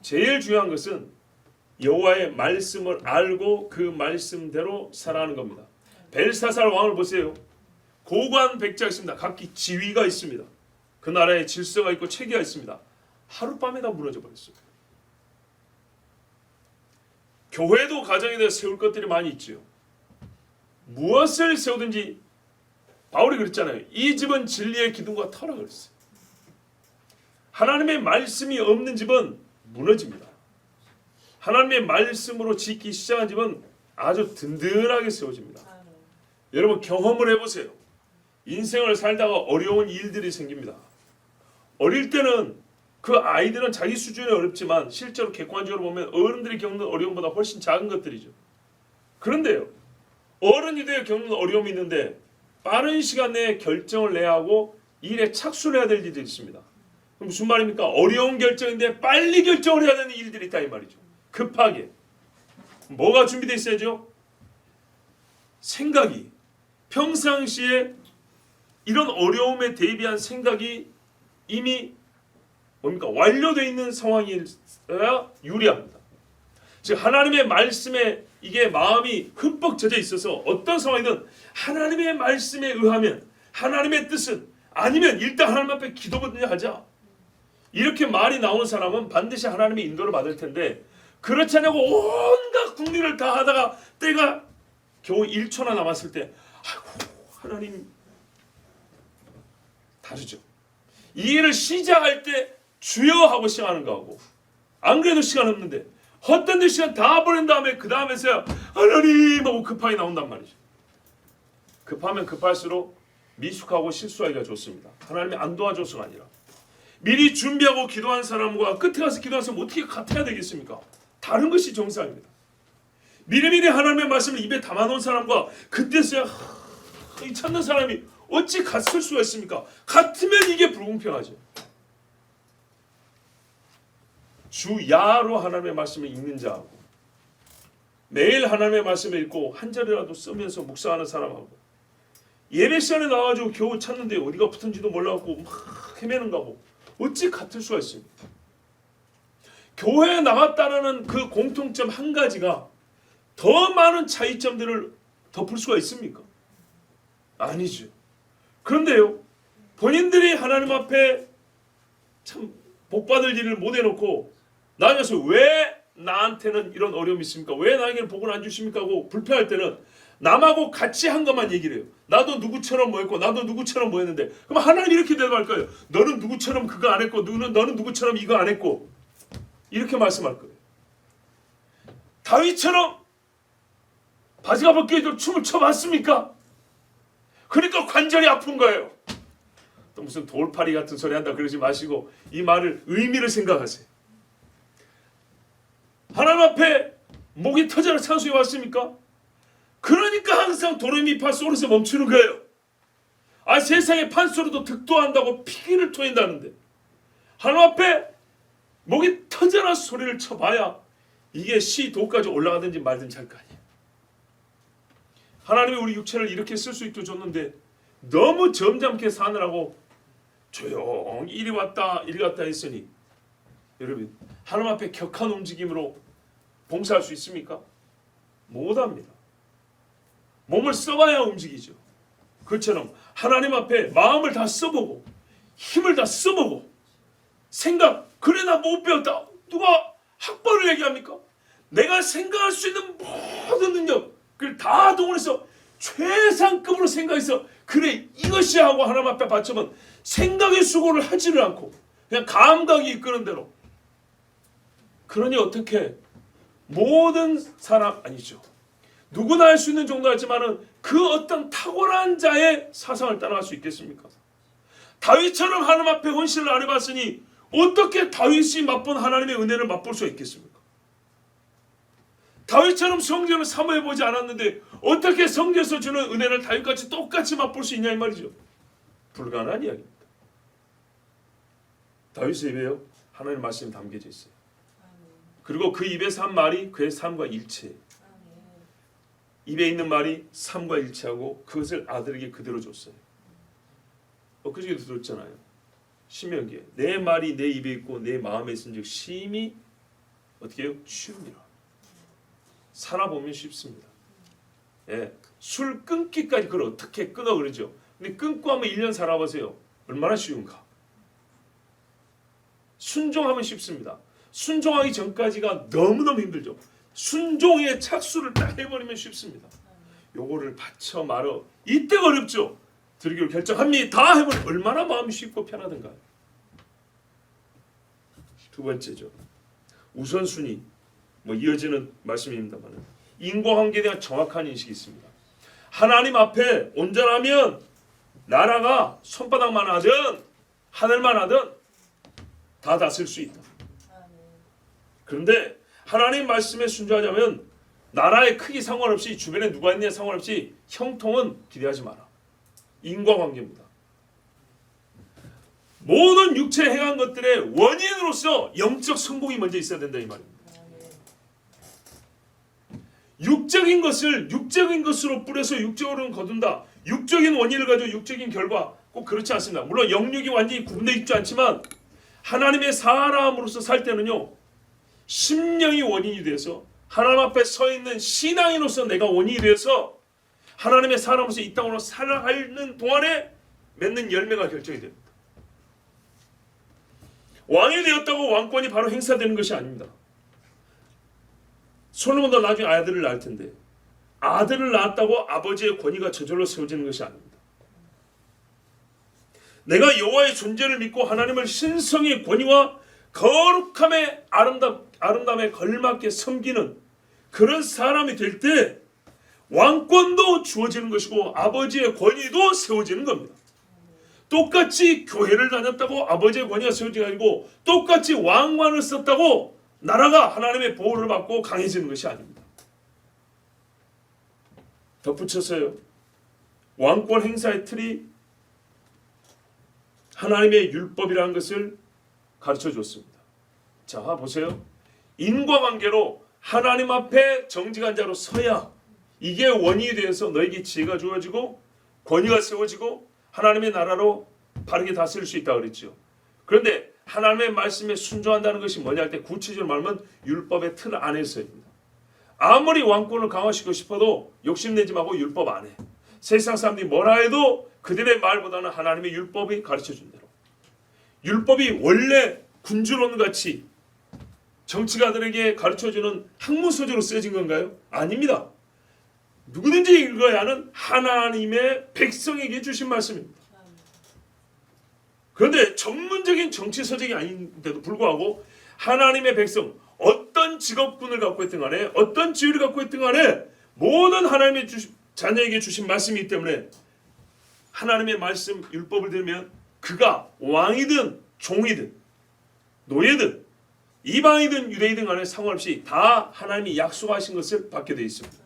제일 중요한 것은 여호와의 말씀을 알고 그 말씀대로 살아가는 겁니다. 벨사살 왕을 보세요. 고관 백자가 있습니다. 각기 지위가 있습니다. 그 나라에 질서가 있고 체계가 있습니다. 하룻밤에 다 무너져 버렸어요. 교회도 가정에 대해 세울 것들이 많이 있죠. 무엇을 세우든지 바울이 그랬잖아요. 이 집은 진리의 기둥과 터라 그랬어요. 하나님의 말씀이 없는 집은 무너집니다. 하나님의 말씀으로 짓기 시작한 집은 아주 든든하게 세워집니다. 여러분 경험을 해보세요. 인생을 살다가 어려운 일들이 생깁니다. 어릴 때는 그 아이들은 자기 수준이 어렵지만 실제로 객관적으로 보면 어른들이 겪는 어려움보다 훨씬 작은 것들이죠. 그런데요. 어른이 되어 겪는 어려움이 있는데 빠른 시간 내에 결정을 내야 하고 일에 착수를 해야 될 일들이 있습니다. 그럼 무슨 말입니까? 어려운 결정인데 빨리 결정을 해야 되는 일들이 있다 이 말이죠. 급하게. 뭐가 준비되어 있어야죠? 생각이. 평상시에 이런 어려움에 대비한 생각이 이미 뭡니까? 완료되어 있는 상황이어야 유리합니다. 즉 하나님의 말씀에 이게 마음이 흠뻑 젖어 있어서 어떤 상황이든 하나님의 말씀에 의하면 하나님의 뜻은 아니면 일단 하나님 앞에 기도부터 하자. 이렇게 말이 나오는 사람은 반드시 하나님의 인도를 받을 텐데 그렇지 않냐고 온갖 궁리를 다 하다가 때가 겨우 1초나 남았을 때 아이고 하나님 다르죠. 이 일을 시작할 때 주여 하고 시작하는 거하고 안 그래도 시간 없는데 헛된 데 시간 다 보낸 다음에 그 다음에서야 하나님 하고 급하게 나온단 말이죠. 급하면 급할수록 미숙하고 실수하기가 좋습니다. 하나님이 안 도와줘서가 아니라 미리 준비하고 기도한 사람과 끝에 가서 기도한 사람 어떻게 같아야 되겠습니까? 다른 것이 정상입니다. 미리미리 하나님의 말씀을 입에 담아놓은 사람과 그때서야 찾는 사람이 어찌 같을 수가 있습니까? 같으면 이게 불공평하죠. 주야로 하나님의 말씀을 읽는 자하고 매일 하나님의 말씀을 읽고 한 절이라도 쓰면서 묵상하는 사람하고 예배 시간에 나와가지고 겨우 찾는데 어디가 붙은지도 몰라갖고 막 헤매는가 보 어찌 같을 수가 있습니까? 교회에 나갔다는 그 공통점 한 가지가 더 많은 차이점들을 덮을 수가 있습니까? 아니죠. 그런데요 본인들이 하나님 앞에 참 복받을 일을 못 해놓고 나중에서 왜 나한테는 이런 어려움이 있습니까? 왜 나에게는 복을 안 주십니까? 하고 불평할 때는 남하고 같이 한 것만 얘기를 해요. 나도 누구처럼 뭐 했고 나도 누구처럼 뭐 했는데 그럼 하나님 이렇게 대답할 거예요. 너는 누구처럼 그거 안 했고 너는 누구처럼 이거 안 했고 이렇게 말씀할 거예요. 다윗처럼 바지가 벗겨져 춤을 춰봤습니까? 그러니까 관절이 아픈 거예요. 또 무슨 돌팔이 같은 소리 한다 그러지 마시고 이 말을 의미를 생각하세요. 하나님 앞에 목이 터져라 찬송해 왔습니까? 그러니까 항상 도레미파 솔에서 멈추는 거예요. 아 세상의 판소리도 득도한다고 피기를 토한다는데 하나님 앞에 목이 터져라 소리를 쳐봐야 이게 시 도까지 올라가든지 말든지 할 거 아니에요. 하나님이 우리 육체를 이렇게 쓸 수 있도록 줬는데 너무 점잖게 사느라고 조용히 이리 왔다 이리 갔다 했으니 여러분 하나님 앞에 격한 움직임으로 봉사할 수 있습니까? 못합니다. 몸을 써봐야 움직이죠. 그처럼 하나님 앞에 마음을 다 써보고 힘을 다 써보고 생각 그래 나 못 배웠다 누가 학벌을 얘기합니까? 내가 생각할 수 있는 모든 능력을 다 동원해서 최상급으로 생각해서 그래 이것이 하고 하나님 앞에 바치면 생각의 수고를 하지를 않고 그냥 감각이 이끄는 대로 그러니 어떻게 모든 사람 아니죠. 누구나 할 수 있는 정도 하지만은 그 어떤 탁월한 자의 사상을 따라갈 수 있겠습니까? 다윗처럼 하나님 앞에 헌신을 안 해봤으니 어떻게 다윗이 맛본 하나님의 은혜를 맛볼 수 있겠습니까? 다윗처럼 성전을 사모해보지 않았는데 어떻게 성전에서 주는 은혜를 다윗같이 똑같이 맛볼 수 있냐 이 말이죠. 불가능한 이야기입니다. 다윗의 입에요 하나님의 말씀이 담겨져 있어요. 그리고 그 입에서 한 말이 그의 삶과 일치해요. 입에 있는 말이 삶과 일치하고 그것을 아들에게 그대로 줬어요. 엊그저께도 들었잖아요. 신명기에 내 말이 내 입에 있고 내 마음에 있은즉 심히 어떻게 해요? 쉬웁니다. 살아보면 쉽습니다. 예, 술 끊기까지 그걸 어떻게 끊어 그러죠. 근데 끊고 하면 1년 살아보세요. 얼마나 쉬운가. 순종하면 쉽습니다. 순종하기 전까지가 너무너무 힘들죠. 순종의 착수를 딱 해버리면 쉽습니다. 요거를 받쳐 말어 이때가 어렵죠. 드리기로 결정합니다 해버리면 얼마나 마음이 쉽고 편하던가. 두 번째죠. 우선순위 이어지는 말씀입니다만 인과관계에 대한 정확한 인식이 있습니다. 하나님 앞에 온전하면 나라가 손바닥만 하든 하늘만 하든 다 다스릴 수 있다. 그런데 하나님 말씀에 순종하자면 나라의 크기 상관없이 주변에 누가 있느냐 상관없이 형통은 기대하지 마라. 인과관계입니다. 모든 육체에 행한 것들의 원인으로서 영적 성공이 먼저 있어야 된다 이 말입니다. 육적인 것을 육적인 것으로 뿌려서 육적으로는 거둔다. 육적인 원인을 가지고 육적인 결과 꼭 그렇지 않습니다. 물론 영육이 완전히 구분되어 있지 않지만 하나님의 사람으로서 살 때는요. 심령이 원인이 돼서 하나님 앞에 서 있는 신앙인으로서 내가 원인이 돼서 하나님의 사람으로서 이 땅으로 살아가는 동안에 맺는 열매가 결정이 됩니다. 왕이 되었다고 왕권이 바로 행사되는 것이 아닙니다. 솔로몬도 나중에 아들을 낳을 텐데 아들을 낳았다고 아버지의 권위가 저절로 세워지는 것이 아닙니다. 내가 여호와의 존재를 믿고 하나님을 신성의 권위와 거룩함의 아름다움에 걸맞게 섬기는 그런 사람이 될 때 왕권도 주어지는 것이고 아버지의 권위도 세워지는 겁니다. 똑같이 교회를 다녔다고 아버지의 권위가 세워지는 게 아니고 똑같이 왕관을 썼다고 나라가 하나님의 보호를 받고 강해지는 것이 아닙니다. 덧붙여서요. 왕권 행사의 틀이 하나님의 율법이라는 것을 가르쳐 줬습니다. 자, 보세요. 인과관계로 하나님 앞에 정직한 자로 서야 이게 원인이 되어서 너에게 지혜가 주어지고 권위가 세워지고 하나님의 나라로 바르게 다스릴 수 있다고 그랬죠. 그런데 하나님의 말씀에 순종한다는 것이 뭐냐 할 때 구체적으로 말하면 율법의 틀 안에서입니다. 아무리 왕권을 강화시키고 싶어도 욕심내지 말고 율법 안에 세상 사람들이 뭐라 해도 그들의 말보다는 하나님의 율법이 가르쳐준 대로 율법이 원래 군주론같이 정치가들에게 가르쳐주는 학문서적으로 쓰여진 건가요? 아닙니다. 누구든지 읽어야 하는 하나님의 백성에게 주신 말씀입니다. 그런데 전문적인 정치서적이 아닌데도 불구하고 하나님의 백성 어떤 직업군을 갖고 있든 간에 어떤 지위를 갖고 있든 간에 모든 하나님의 자녀에게 주신 말씀이기 때문에 하나님의 말씀 율법을 들으면 그가 왕이든 종이든 노예든 이방이든 유대이든 간에 상관없이 다 하나님이 약속하신 것을 받게 되어 있습니다.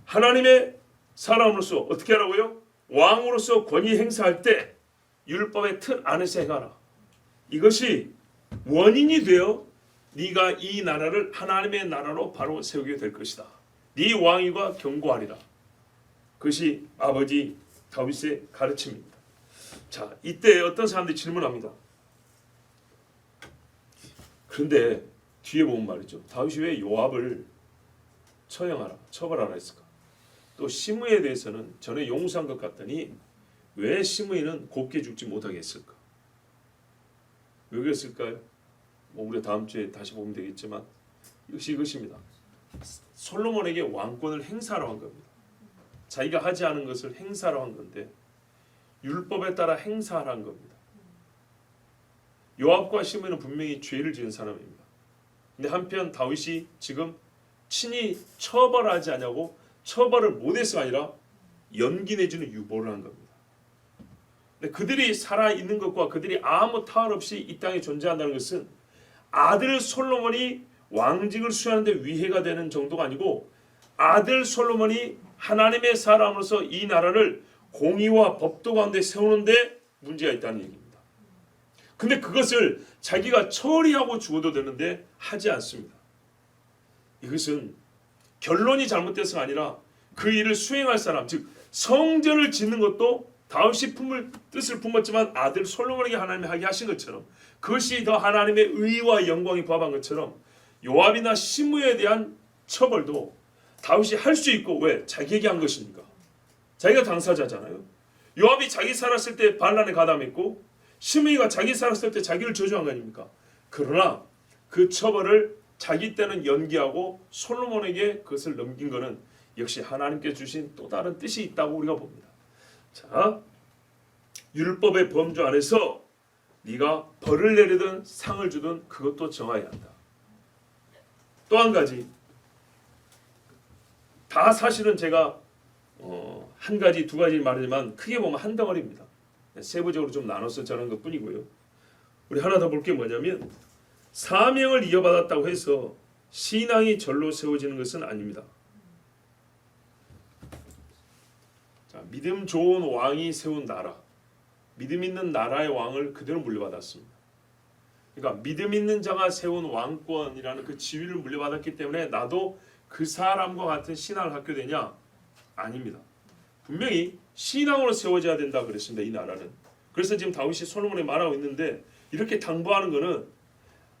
하나님의 사람으로서 어떻게 하라고요? 왕으로서 권위 행사할 때 율법의 틀 안에서 행하라. 이것이 원인이 되어 네가 이 나라를 하나님의 나라로 바로 세우게 될 것이다. 네 왕위가 견고하리라. 그것이 아버지 다윗의 가르침입니다. 자, 이때 어떤 사람들이 질문합니다. 그런데 뒤에 보면 말이죠. 다윗이 왜 요압을 처벌하라 했을까? 또 시므이에 대해서는 전에 용서한 것 같더니 왜 시므이는 곱게 죽지 못하게 했을까? 왜 그랬을까요? 뭐 우리가 다음 주에 다시 보면 되겠지만 역시 이것입니다. 솔로몬에게 왕권을 행사하러 한 겁니다. 자기가 하지 않은 것을 행사하러 한 건데 율법에 따라 행사하라는 겁니다. 요압과 시므이는 분명히 죄를 지은 사람입니다. 근데 한편 다윗이 지금 친히 처벌하지 않냐고 처벌을 못해서가 아니라 연기 내지는 유보를 한 겁니다. 근데 그들이 살아있는 것과 그들이 아무 타월 없이 이 땅에 존재한다는 것은 아들 솔로몬이 왕직을 수행하는데 위해가 되는 정도가 아니고 아들 솔로몬이 하나님의 사람으로서 이 나라를 공의와 법도 가운데 세우는데 문제가 있다는 얘기입니다. 근데 그것을 자기가 처리하고 죽어도 되는데 하지 않습니다. 이것은 결론이 잘못돼서가 아니라 그 일을 수행할 사람, 즉 성전을 짓는 것도 다윗이 뜻을 품었지만 아들 솔로몬에게 하나님이 하게 하신 것처럼 그것이 더 하나님의 의와 영광이 부합한 것처럼 요압이나 시므에 대한 처벌도 다윗이 할 수 있고 왜? 자기에게 한 것입니까? 자기가 당사자잖아요. 요압이 자기 살았을 때 반란에 가담했고 시므이가 자기 살았을 때 자기를 저주한 거 아닙니까? 그러나 그 처벌을 자기 때는 연기하고 솔로몬에게 그것을 넘긴 것은 역시 하나님께 주신 또 다른 뜻이 있다고 우리가 봅니다. 자, 율법의 범주 안에서 네가 벌을 내리든 상을 주든 그것도 정해야 한다. 또 한 가지, 다 사실은 제가 한 가지 두 가지 말이지만 크게 보면 한 덩어리입니다. 세부적으로 좀 나눠서 전한 것뿐이고요. 우리 하나 더 볼 게 뭐냐면 사명을 이어받았다고 해서 신앙이 절로 세워지는 것은 아닙니다. 자, 믿음 좋은 왕이 세운 나라, 믿음 있는 나라의 왕을 그대로 물려받았습니다. 그러니까 믿음 있는 자가 세운 왕권이라는 그 지위를 물려받았기 때문에 나도 그 사람과 같은 신앙을 갖게 되냐? 아닙니다. 분명히 신앙으로 세워져야 된다 그랬습니다. 이 나라는. 그래서 지금 다윗이 솔로몬에 말하고 있는데 이렇게 당부하는 것은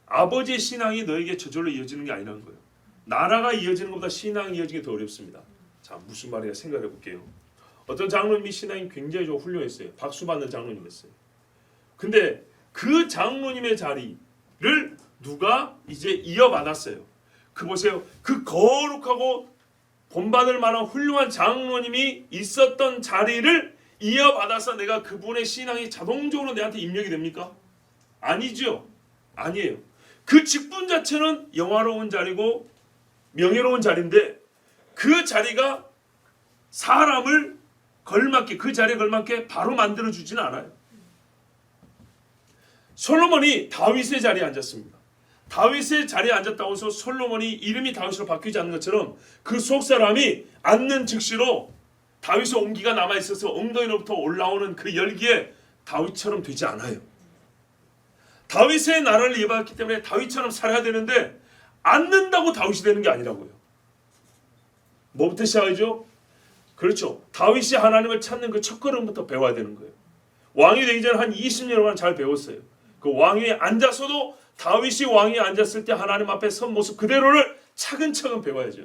아버지의 신앙이 너에게 저절로 이어지는 게 아니라는 거예요. 나라가 이어지는 것보다 신앙이 이어지는 게 더 어렵습니다. 자, 무슨 말이야 생각해 볼게요. 어떤 장로님이 신앙이 굉장히 좀 훌륭했어요. 박수 받는 장로님이었어요. 근데 그 장로님의 자리를 누가 이제 이어받았어요. 그 보세요. 그 거룩하고 본받을 만한 훌륭한 장로님이 있었던 자리를 이어받아서 내가 그분의 신앙이 자동적으로 내한테 입력이 됩니까? 아니죠. 아니에요. 그 직분 자체는 영화로운 자리고 명예로운 자리인데 그 자리가 사람을 걸맞게 그 자리에 걸맞게 바로 만들어주지는 않아요. 솔로몬이 다윗의 자리에 앉았습니다. 다윗의 자리에 앉았다고 해서 솔로몬이 이름이 다윗으로 바뀌지 않는 것처럼 그 속사람이 앉는 즉시로 다윗의 온기가 남아있어서 엉덩이로부터 올라오는 그 열기에 다윗처럼 되지 않아요. 다윗의 나라를 이어받았기 때문에 다윗처럼 살아야 되는데 앉는다고 다윗이 되는 게 아니라고요. 뭐부터 시작하죠? 그렇죠. 다윗이 하나님을 찾는 그 첫걸음부터 배워야 되는 거예요. 왕이 되기 전에 한 20년간 잘 배웠어요. 그 왕위에 앉아서도 다윗이 왕위에 앉았을 때 하나님 앞에 선 모습 그대로를 차근차근 배워야죠.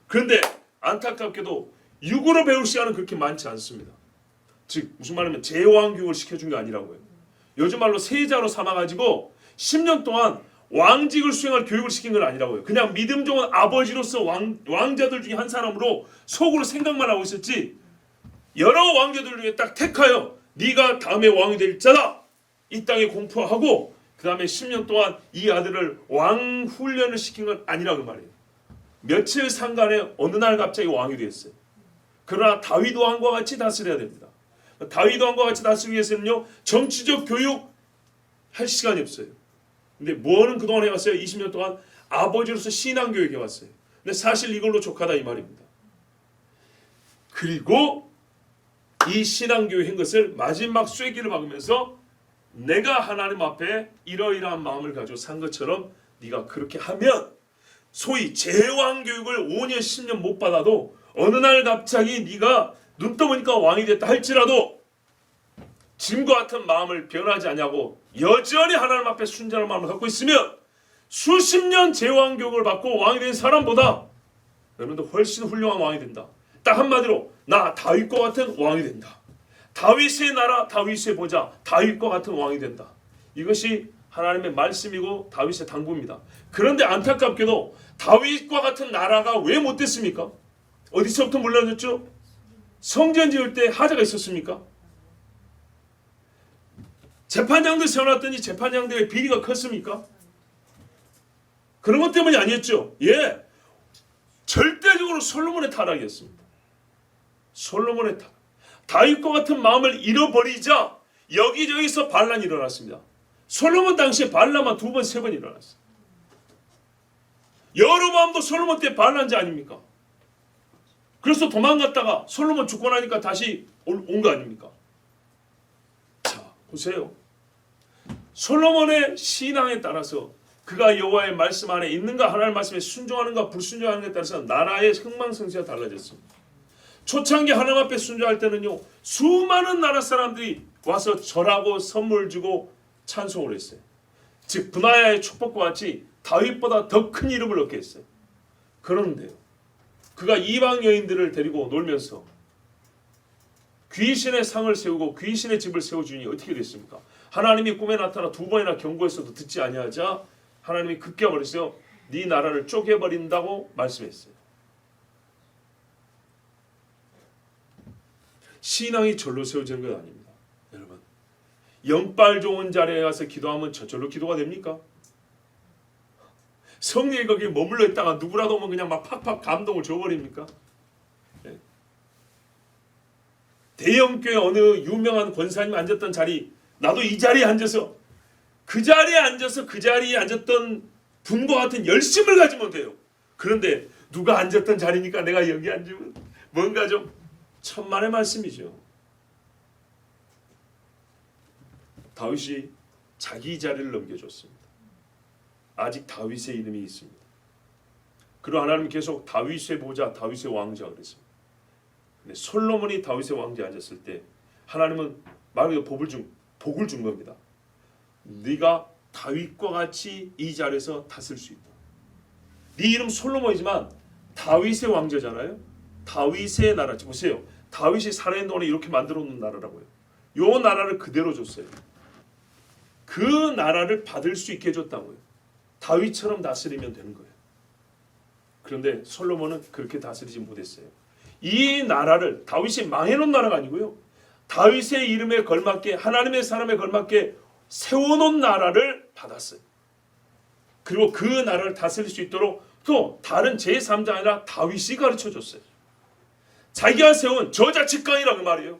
그런데 안타깝게도 육으로 배울 시간은 그렇게 많지 않습니다. 즉 무슨 말이냐면 제왕 교육을 시켜준 게 아니라고요. 요즘 말로 세자로 삼아가지고 10년 동안 왕직을 수행할 교육을 시킨 건 아니라고요. 그냥 믿음 좋은 아버지로서 왕자들 중에 한 사람으로 속으로 생각만 하고 있었지 여러 왕자들 중에 딱 택하여 네가 다음에 왕이 될 자다. 이 땅에 공포하고 그 다음에 10년 동안 이 아들을 왕 훈련을 시킨 건 아니라고 말이에요. 며칠 상간에 어느 날 갑자기 왕이 되었어요. 그러나 다윗 왕과 같이 다스려야 됩니다. 다윗 왕과 같이 다스리기 위해서는요. 정치적 교육 할 시간이 없어요. 근데 뭐는 그동안 해왔어요? 20년 동안 아버지로서 신앙교육 해왔어요. 근데 사실 이걸로 족하다 이 말입니다. 그리고 이 신앙교육 한 것을 마지막 쐐기를 박으면서 내가 하나님 앞에 이러이러한 마음을 가지고 산 것처럼 네가 그렇게 하면 소위 제왕 교육을 5년 10년 못 받아도 어느 날 갑자기 네가 눈 떠보니까 왕이 됐다 할지라도 짐과 같은 마음을 변하지 않냐고 여전히 하나님 앞에 순전한 마음을 갖고 있으면 수십 년 제왕 교육을 받고 왕이 된 사람보다 여러분도 훨씬 훌륭한 왕이 된다. 딱 한마디로 나 다윗과 같은 왕이 된다. 다윗의 나라, 다윗의 보좌, 다윗과 같은 왕이 된다. 이것이 하나님의 말씀이고 다윗의 당부입니다. 그런데 안타깝게도 다윗과 같은 나라가 왜 못 됐습니까? 어디서부터 물러졌죠? 성전 지을 때 하자가 있었습니까? 재판장들 세워놨더니 재판장들의 비리가 컸습니까? 그런 것 때문이 아니었죠. 예, 절대적으로 솔로몬의 타락이었습니다. 솔로몬의 타락. 다윗과 같은 마음을 잃어버리자 여기저기서 반란이 일어났습니다. 솔로몬 당시에 반란만 2번, 3번 일어났어요. 여로보암도 솔로몬 때 반란자 아닙니까? 그래서 도망갔다가 솔로몬 죽고 나니까 다시 온 거 아닙니까? 자, 보세요. 솔로몬의 신앙에 따라서 그가 여호와의 말씀 안에 있는가 하나님의 말씀에 순종하는가 불순종하는 것에 따라서 나라의 흥망성쇠가 달라졌습니다. 초창기 하나님 앞에 순종할 때는요, 수많은 나라 사람들이 와서 절하고 선물 주고 찬송을 했어요. 즉 분하야의 축복과 같이 다윗보다 더 큰 이름을 얻게 했어요. 그런데요, 그가 이방 여인들을 데리고 놀면서 귀신의 상을 세우고 귀신의 집을 세워주니 어떻게 됐습니까? 하나님이 꿈에 나타나 2번이나 경고했어도 듣지 아니하자 하나님이 급기야 버렸어요. 네 나라를 쪼개버린다고 말씀했어요. 신앙이 절로 세워지는 건 아닙니다. 여러분, 영빨 좋은 자리에 가서 기도하면 저절로 기도가 됩니까? 성령이 거기에 머물러 있다가 누구라도 오면 그냥 막 팍팍 감동을 줘버립니까? 네. 대형교회 어느 유명한 권사님 앉았던 자리, 나도 이 자리에 앉아서 그 자리에 앉았던 분과 같은 열심을 가지면 돼요. 그런데 누가 앉았던 자리니까 내가 여기 앉으면 뭔가 좀 천만의 말씀이죠. 다윗이 자기 자리를 넘겨줬습니다. 아직 다윗의 이름이 있습니다. 그리고 하나님은 계속 다윗의 보좌, 다윗의 왕자 그랬습니다. 근데 솔로몬이 다윗의 왕자에 앉았을 때 하나님은 말 그대로 복을 준 겁니다. 네가 다윗과 같이 이 자리에서 다스릴 수 있다. 네 이름 솔로몬이지만 다윗의 왕자잖아요. 다윗의 나라. 보세요. 다윗이 살아있는 동안에 이렇게 만들어 놓은 나라라고요. 요 나라를 그대로 줬어요. 그 나라를 받을 수 있게 해줬다고요. 다윗처럼 다스리면 되는 거예요. 그런데 솔로몬은 그렇게 다스리지 못했어요. 이 나라를 다윗이 망해놓은 나라가 아니고요. 다윗의 이름에 걸맞게 하나님의 사람에 걸맞게 세워놓은 나라를 받았어요. 그리고 그 나라를 다스릴 수 있도록 또 다른 제3자 아니라 다윗이 가르쳐줬어요. 자기가 세운 저자 직강이라고 말이에요.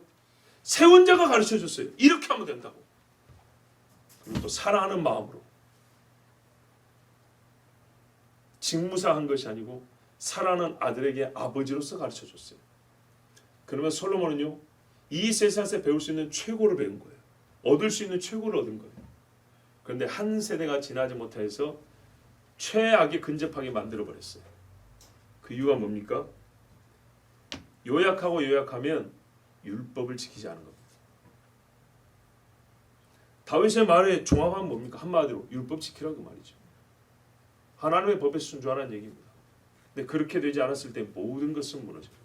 세운 자가 가르쳐줬어요. 이렇게 하면 된다고. 그리고 또 사랑하는 마음으로 직무사한 것이 아니고 사랑하는 아들에게 아버지로서 가르쳐줬어요. 그러면 솔로몬은요, 이 세상에서 배울 수 있는 최고를 배운 거예요. 얻을 수 있는 최고를 얻은 거예요. 그런데 한 세대가 지나지 못해서 최악에 근접하게 만들어버렸어요. 그 이유가 뭡니까? 요약하면 율법을 지키지 않은 겁니다. 다윗의 말의 종합은 뭡니까? 한마디로 율법 지키라고 말이죠. 하나님의 법에 순종하라는 얘기입니다. 근데 그렇게 되지 않았을 때 모든 것은 무너집니다.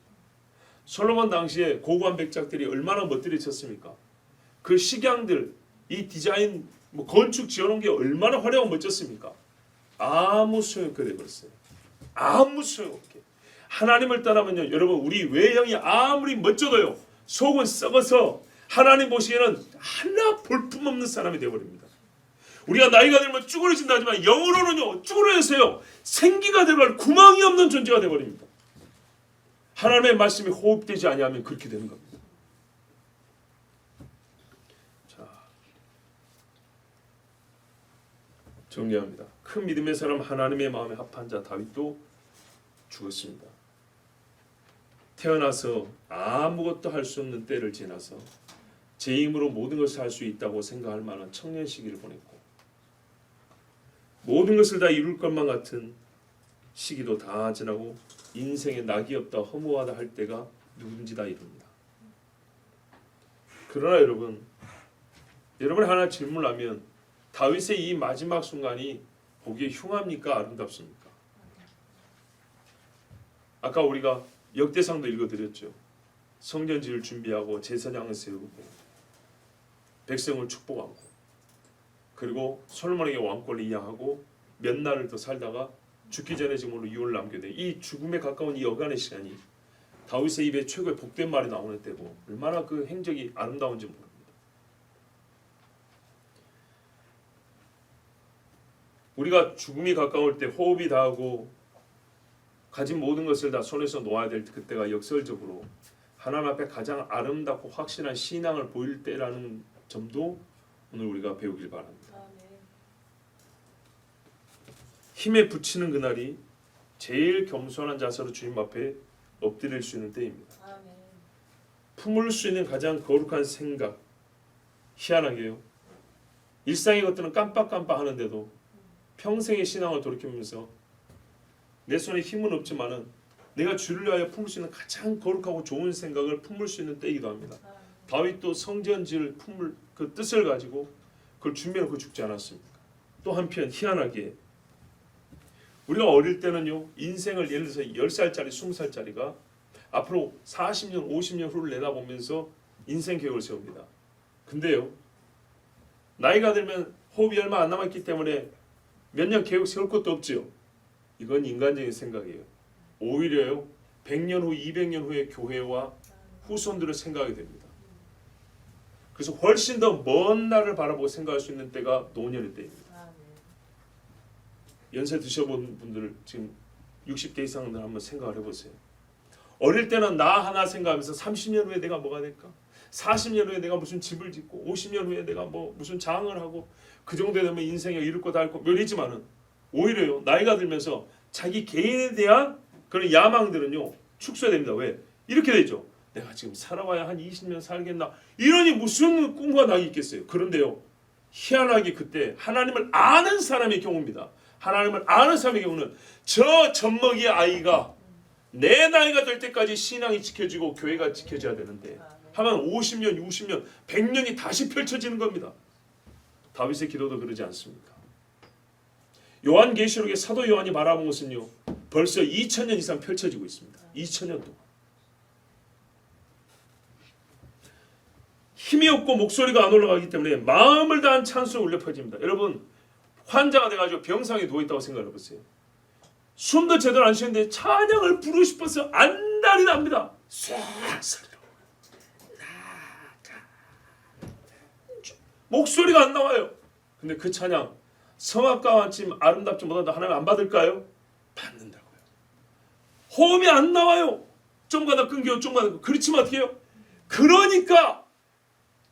솔로몬 당시에 고고한 백작들이 얼마나 멋들어졌습니까? 그 식양들, 이 디자인, 건축 지어놓은 게 얼마나 화려하고 멋졌습니까? 아무 소용없게 되버렸어요. 아무 소용없게. 하나님을 떠나면요, 여러분, 우리 외형이 아무리 멋져도요, 속은 썩어서 하나님 보시기에는 하나 볼품없는 사람이 되어버립니다. 우리가 나이가 들면 쭈그러진다 하지만 영으로는요, 쭈그러져서요, 생기가 되어버릴 구멍이 없는 존재가 되어버립니다. 하나님의 말씀이 호흡되지 아니하면 그렇게 되는 겁니다. 자, 정리합니다. 큰 믿음의 사람 하나님의 마음에 합한 자 다윗도 죽었습니다. 태어나서 아무것도 할 수 없는 때를 지나서 제 힘으로 모든 것을 할 수 있다고 생각할 만한 청년 시기를 보냈고, 모든 것을 다 이룰 것만 같은 시기도 다 지나고 인생의 낙이 없다 허무하다 할 때가 누군지 다 이릅니다. 그러나 여러분 하나 질문하면 다윗의 이 마지막 순간이 보기에 흉합니까 아름답습니까? 아까 우리가 역대상도 읽어드렸죠. 성전 지을 준비하고 제사장을 세우고 백성을 축복하고 그리고 솔로몬에게 왕권을 이양하고 몇 날을 더 살다가 죽기 전에 지금으로 유언을 남겨야 이 죽음에 가까운 이 여간의 시간이 다윗의 입에 최고의 복된 말이 나오는 때고 얼마나 그 행적이 아름다운지 모릅니다. 우리가 죽음이 가까울 때 호흡이 다하고 가진 모든 것을 다 손에서 놓아야 될 그때가 역설적으로 하나님 앞에 가장 아름답고 확실한 신앙을 보일 때라는 점도 오늘 우리가 배우길 바랍니다. 힘에 부치는 그날이 제일 겸손한 자세로 주님 앞에 엎드릴 수 있는 때입니다. 품을 수 있는 가장 거룩한 생각, 희한하게요. 일상의 것들은 깜빡깜빡 하는데도 평생의 신앙을 돌이키면서 내 손에 힘은 없지만은 내가 주를 위하여 품을 수 있는 가장 거룩하고 좋은 생각을 품을 수 있는 때이기도 합니다. 다윗도 성전 지을 품을 그 뜻을 가지고 그걸 준비해놓고 죽지 않았습니까? 또 한편 희한하게 우리가 어릴 때는요 인생을 예를 들어서 10살짜리 20살짜리가 앞으로 40년 50년 후를 내다보면서 인생 계획을 세웁니다. 근데요 나이가 들면 호흡이 얼마 안 남았기 때문에 몇 년 계획 세울 것도 없지요. 이건 인간적인 생각이에요. 오히려요 100년 후 200년 후의 교회와 후손들을 생각하게 됩니다. 그래서 훨씬 더 먼 날을 바라보고 생각할 수 있는 때가 노년의 때입니다. 연세 드셔본 분들 지금 60대 이상들 한번 생각을 해보세요. 어릴 때는 나 하나 생각하면서 30년 후에 내가 뭐가 될까? 40년 후에 내가 무슨 집을 짓고 50년 후에 내가 뭐 무슨 장을 하고 그 정도 되면 인생에 이룰 거 다 할 거 멸이지만은 오히려요 나이가 들면서 자기 개인에 대한 그런 야망들은요 축소됩니다. 왜? 이렇게 되죠. 내가 지금 살아와야 한 20년 살겠나 이러니 무슨 꿈과 낙이 있겠어요. 그런데요 희한하게 그때 하나님을 아는 사람의 경우입니다. 하나님을 아는 사람의 경우는 저 젖먹이의 아이가 내 나이가 될 때까지 신앙이 지켜지고 교회가 지켜져야 되는데 하면 50년, 60년, 100년이 다시 펼쳐지는 겁니다. 다윗의 기도도 그러지 않습니까? 요한계시록의 사도 요한이 말하는 것은요 벌써 2000년 이상 펼쳐지고 있습니다. 2000년 동안 힘이 없고 목소리가 안 올라가기 때문에 마음을 다한 찬송이 울려 퍼집니다. 여러분 환자가 돼가지고 병상에 누워있다고 생각해 보세요. 숨도 제대로 안 쉬는데 찬양을 부르고 싶어서 안달이 납니다. 목소리가 안 나와요. 근데 그 찬양 성악가와 같이 아름답지 못하다 하나님 안 받을까요? 받는다고요. 호흡이 안 나와요. 좀 가다 끊겨 좀 가다 그렇지만 어떻게 해요? 그러니까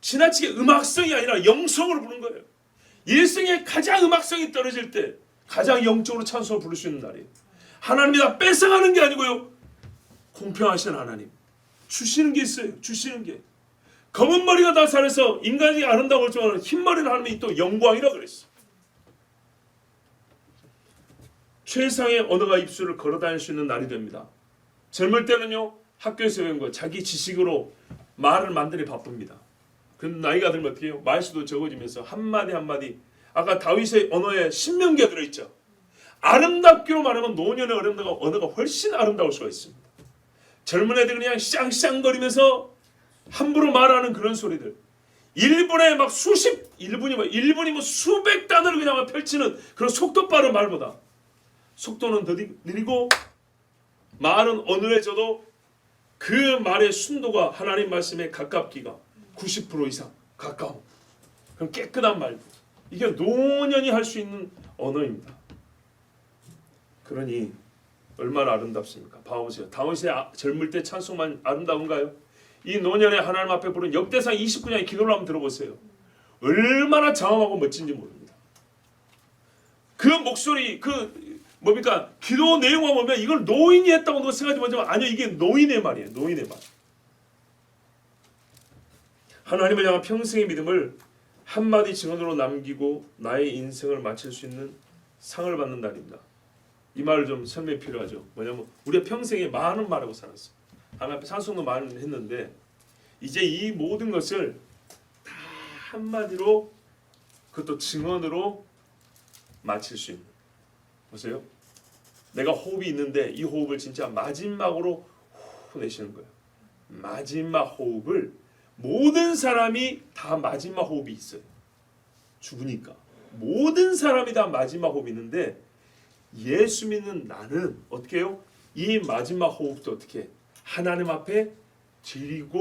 지나치게 음악성이 아니라 영성으로 부르는 거예요. 일생에 가장 음악성이 떨어질 때 가장 영적으로 찬송을 부를 수 있는 날이에요. 하나님이 다 뺏어가는 게 아니고요 공평하신 하나님 주시는 게 있어요. 주시는 게 검은 머리가 다 살아서 인간이 아름다울 줄 아는 흰머리는 하나님이 또 영광이라고 그랬어. 최상의 언어가 입술을 걸어다닐 수 있는 날이 됩니다. 젊을 때는요 학교에서 배운 거 자기 지식으로 말을 만들기 바쁩니다. 그런데 나이가 들면 어떻게 해요? 말수도 적어지면서 한마디 한마디 아까 다윗의 언어에 신명기가 들어있죠. 아름답기로 말하면 노년의 언어가 훨씬 아름다울 수가 있습니다. 젊은 애들 그냥 쌍쌍거리면서 함부로 말하는 그런 소리들 1분에 막 1분이면 수백 단어를 그냥 펼치는 그런 속도 빠른 말보다 속도는 더 느리고 말은 어느해져도 그 말의 순도가 하나님 말씀에 가깝기가 90% 이상 가까운 그런 깨끗한 말 이게 노년이 할 수 있는 언어입니다. 그러니 얼마나 아름답습니까? 봐보세요. 다윗의 젊을 때 찬송만 아름다운가요? 이 노년에 하나님 앞에 부른 역대상 29장의 기도를 한번 들어보세요. 얼마나 장엄하고 멋진지 모릅니다. 그 목소리 뭡니까? 기도 내용을 보면 이걸 노인이 했다고 생각하지 마지만 아니요 이게 노인의 말이에요. 노인의 말. 하나님을 향한 평생의 믿음을 한마디 증언으로 남기고 나의 인생을 마칠 수 있는 상을 받는 날입니다. 이 말을 좀 설명이 필요하죠. 뭐냐면 우리가 평생에 많은 말하고 살았어. 하나님 앞에 찬송도 많이 했는데 이제 이 모든 것을 다 한마디로 그것도 증언으로 마칠 수 있는. 보세요. 내가 호흡이 있는데 이 호흡을 진짜 마지막으로 내쉬는 거예요. 마지막 호흡을 모든 사람이 다 마지막 호흡이 있어요. 죽으니까 모든 사람이 다 마지막 호흡이 있는데 예수 믿는 나는 어떻게 해요? 이 마지막 호흡도 어떻게 하나님 앞에 드리고